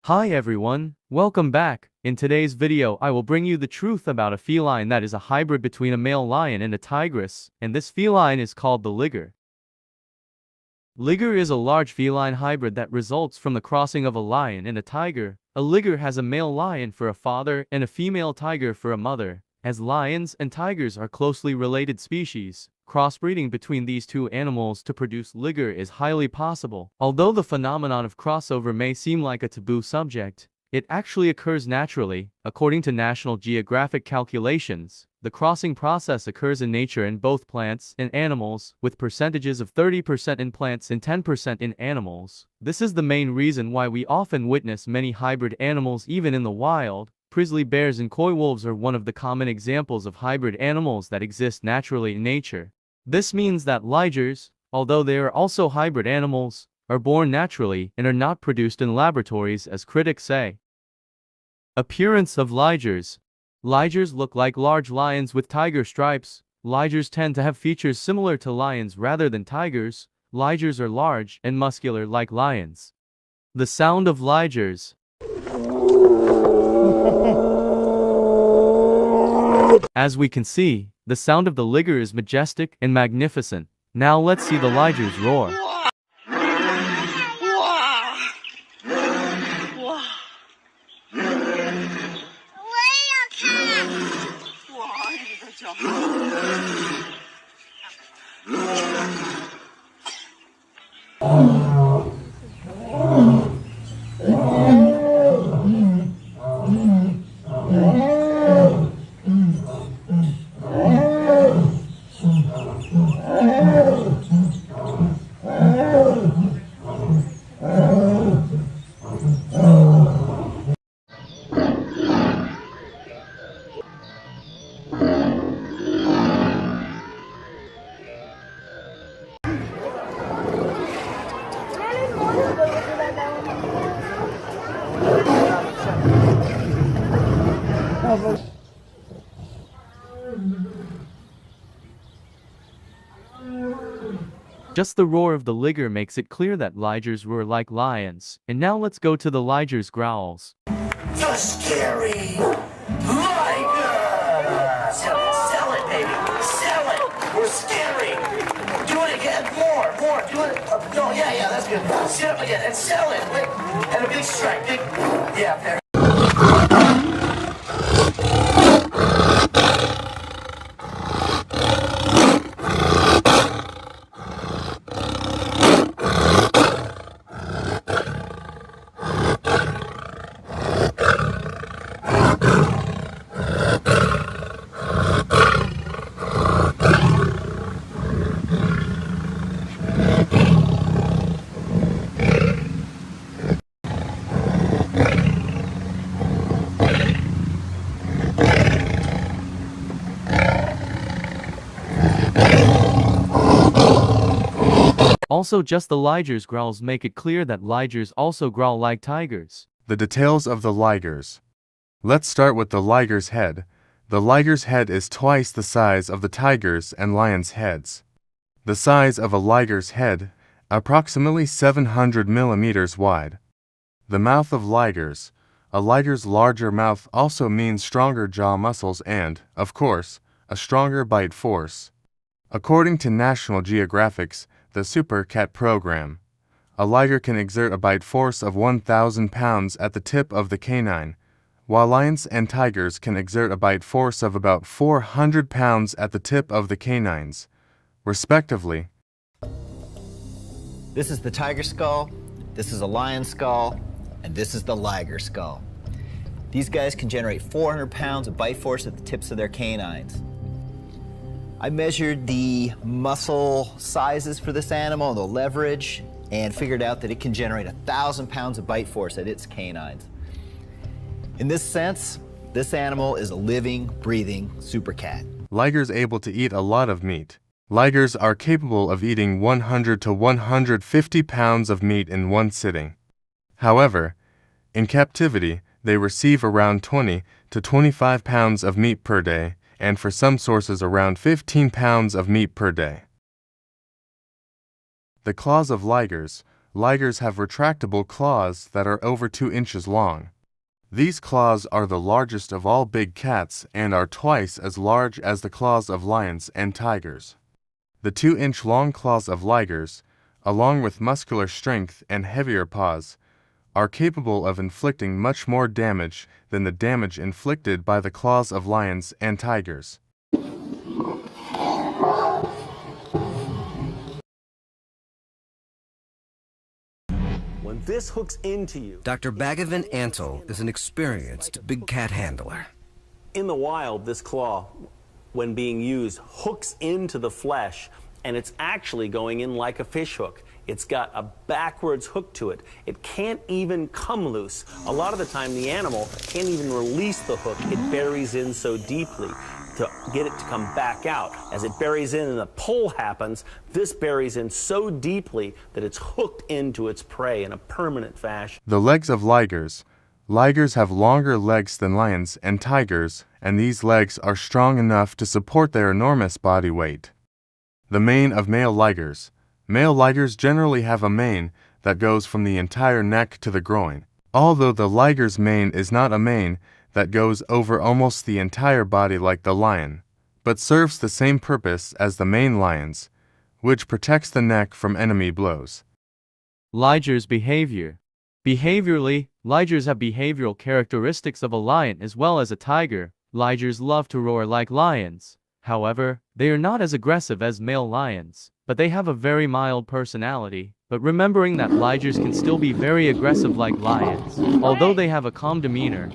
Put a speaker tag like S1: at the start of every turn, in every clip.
S1: Hi everyone, welcome back. In today's video I will bring you the truth about a feline that is a hybrid between a male lion and a tigress, and this feline is called the liger. Liger is a large feline hybrid that results from the crossing of a lion and a tiger. A liger has a male lion for a father and a female tiger for a mother. As lions and tigers are closely related species, crossbreeding between these two animals to produce liger is highly possible. Although the phenomenon of crossover may seem like a taboo subject, it actually occurs naturally. According to National Geographic calculations, the crossing process occurs in nature in both plants and animals, with percentages of 30% in plants and 10% in animals. This is the main reason why we often witness many hybrid animals even in the wild. Grizzly bears and coy wolves are one of the common examples of hybrid animals that exist naturally in nature. This means that ligers, although they are also hybrid animals, are born naturally and are not produced in laboratories as critics say. Appearance of ligers. Ligers look like large lions with tiger stripes. Ligers tend to have features similar to lions rather than tigers. Ligers are large and muscular like lions. The sound of ligers. As we can see, the sound of the liger is majestic and magnificent. Now let's see the ligers roar. Just the roar of the liger makes it clear that ligers roar like lions. And now let's go to the ligers' growls.
S2: The scary liger! Sell it, baby. Sell it. We're scary. Do it again. More. Do it. No, yeah, that's good. Sit up again and sell it. Wait. And a big strike. Yeah, there.
S1: Also, just the ligers' growls make it clear that ligers also growl like tigers.
S3: The details of the ligers. Let's start with the liger's head. The liger's head is twice the size of the tiger's and lion's heads. The size of a liger's head, approximately 700 millimeters wide. The mouth of ligers. A liger's larger mouth also means stronger jaw muscles and, of course, a stronger bite force. According to National Geographic's The Super Cat Program, a liger can exert a bite force of 1,000 pounds at the tip of the canine, while lions and tigers can exert a bite force of about 400 pounds at the tip of the canines, respectively.
S4: This is the tiger skull, this is a lion skull, and this is the liger skull. These guys can generate 400 pounds of bite force at the tips of their canines. I measured the muscle sizes for this animal, the leverage, and figured out that it can generate 1,000 pounds of bite force at its canines. In this sense, this animal is a living, breathing super cat.
S3: Ligers able to eat a lot of meat. Ligers are capable of eating 100 to 150 pounds of meat in one sitting. However, in captivity, they receive around 20 to 25 pounds of meat per day, and for some sources around 15 pounds of meat per day. The claws of ligers. ligers have retractable claws that are over 2 inches long. These claws are the largest of all big cats and are twice as large as the claws of lions and tigers. The 2-inch long claws of ligers, along with muscular strength and heavier paws, are capable of inflicting much more damage than the damage inflicted by the claws of lions and tigers.
S5: When this hooks into you,
S6: Dr. Bhagavan Antle is an experienced big cat handler.
S5: in the wild, this claw, when being used, hooks into the flesh, and it's actually going in like a fish hook. It's got a backwards hook to it. It can't even come loose. A lot of the time, the animal can't even release the hook. It buries in so deeply to get it to come back out. As it buries in and the pull happens, this buries in so deeply that it's hooked into its prey in a permanent fashion.
S3: The legs of ligers. Ligers have longer legs than lions and tigers, and these legs are strong enough to support their enormous body weight. The mane of male ligers. Male ligers generally have a mane that goes from the entire neck to the groin, although the liger's mane is not a mane that goes over almost the entire body like the lion, but serves the same purpose as the mane lions, which protects the neck from enemy blows.
S1: Liger's behavior. Behaviorally, ligers have behavioral characteristics of a lion as well as a tiger. Ligers love to roar like lions. However, they are not as aggressive as male lions, but they have a very mild personality. But remembering that ligers can still be very aggressive like lions, although they have a calm demeanor.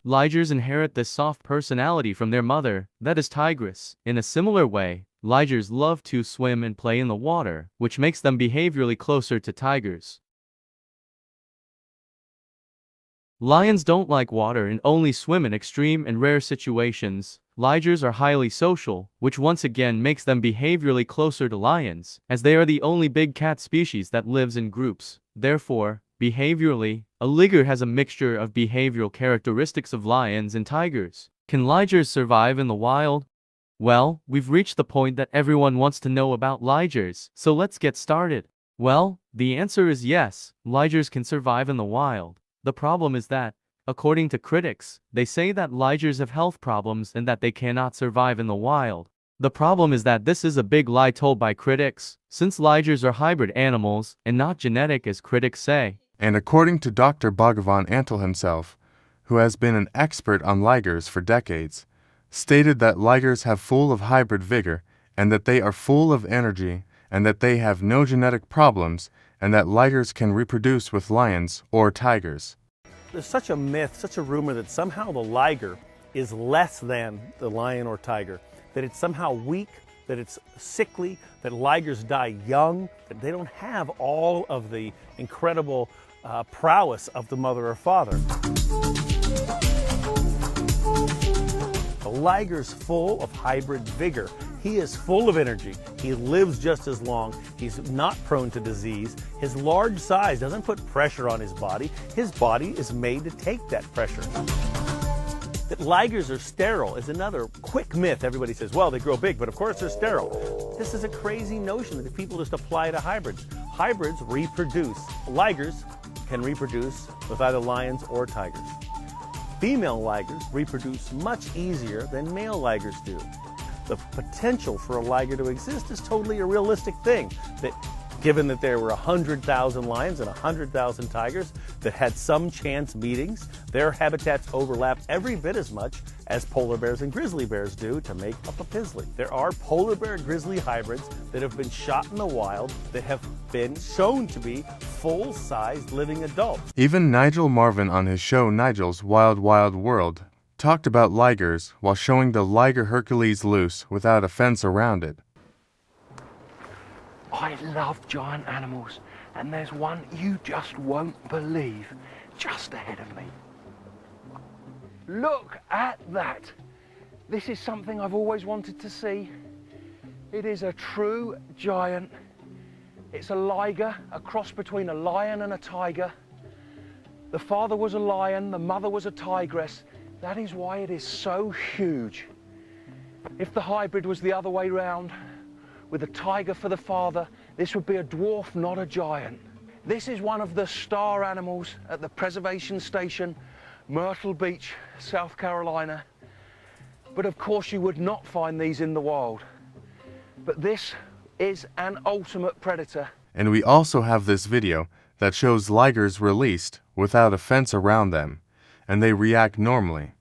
S1: Ligers inherit this soft personality from their mother, that is tigress. In a similar way, ligers love to swim and play in the water, which makes them behaviorally closer to tigers. Lions don't like water and only swim in extreme and rare situations. Ligers are highly social, which once again makes them behaviorally closer to lions, as they are the only big cat species that lives in groups. Therefore, behaviorally, a liger has a mixture of behavioral characteristics of lions and tigers. Can ligers survive in the wild? Well, we've reached the point that everyone wants to know about ligers, so let's get started. Well, the answer is yes, ligers can survive in the wild. The problem is that, according to critics, they say that ligers have health problems and that they cannot survive in the wild. The problem is that this is a big lie told by critics, since ligers are hybrid animals and not genetic as critics say.
S3: And according to Dr. Bhagavan Antle himself, who has been an expert on ligers for decades, stated that ligers have full of hybrid vigor and that they are full of energy and that they have no genetic problems and that ligers can reproduce with lions or tigers.
S5: There's such a myth, such a rumor that somehow the liger is less than the lion or tiger, that it's somehow weak, that it's sickly, that ligers die young, that they don't have all of the incredible prowess of the mother or father. The liger's full of hybrid vigor. He is full of energy. He lives just as long. He's not prone to disease. His large size doesn't put pressure on his body. His body is made to take that pressure. That ligers are sterile is another quick myth. Everybody says, well, they grow big, but of course they're sterile. This is a crazy notion that people just apply to hybrids. Hybrids reproduce. Ligers can reproduce with either lions or tigers. Female ligers reproduce much easier than male ligers do. The potential for a liger to exist is totally a realistic thing. That given that there were 100,000 lions and 100,000 tigers that had some chance meetings, their habitats overlap every bit as much as polar bears and grizzly bears do to make up a pizzly. There are polar bear grizzly hybrids that have been shot in the wild that have been shown to be full-sized living adults.
S3: Even Nigel Marven on his show Nigel's Wild Wild World talked about ligers while showing the Liger Hercules loose without a fence around it.
S7: I love giant animals, and there's one you just won't believe just ahead of me. Look at that. This is something I've always wanted to see. It is a true giant. It's a liger, a cross between a lion and a tiger. The father was a lion, the mother was a tigress. That is why it is so huge. If the hybrid was the other way round, with a tiger for the father, this would be a dwarf, not a giant. This is one of the star animals at the preservation station, Myrtle Beach, South Carolina. But of course you would not find these in the wild. But this is an ultimate predator.
S3: And we also have this video that shows ligers released without a fence around them, and they react normally.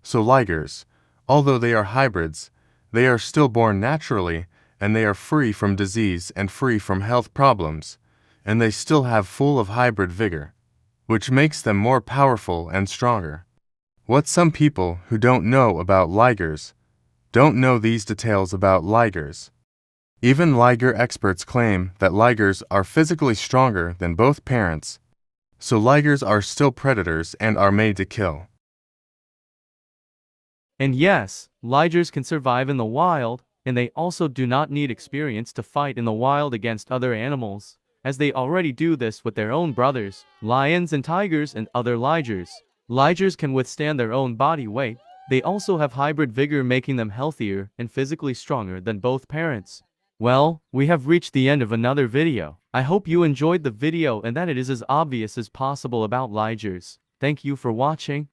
S3: So ligers, although they are hybrids, they are still born naturally, and they are free from disease and free from health problems, and they still have full of hybrid vigor, which makes them more powerful and stronger. What some people who don't know about ligers don't know these details about ligers. Even liger experts claim that ligers are physically stronger than both parents, so ligers are still predators and are made to kill.
S1: And yes, ligers can survive in the wild, and they also do not need experience to fight in the wild against other animals, as they already do this with their own brothers, lions and tigers and other ligers. Ligers can withstand their own body weight. They also have hybrid vigor, making them healthier and physically stronger than both parents. Well, we have reached the end of another video. I hope you enjoyed the video and that it is as obvious as possible about ligers. Thank you for watching.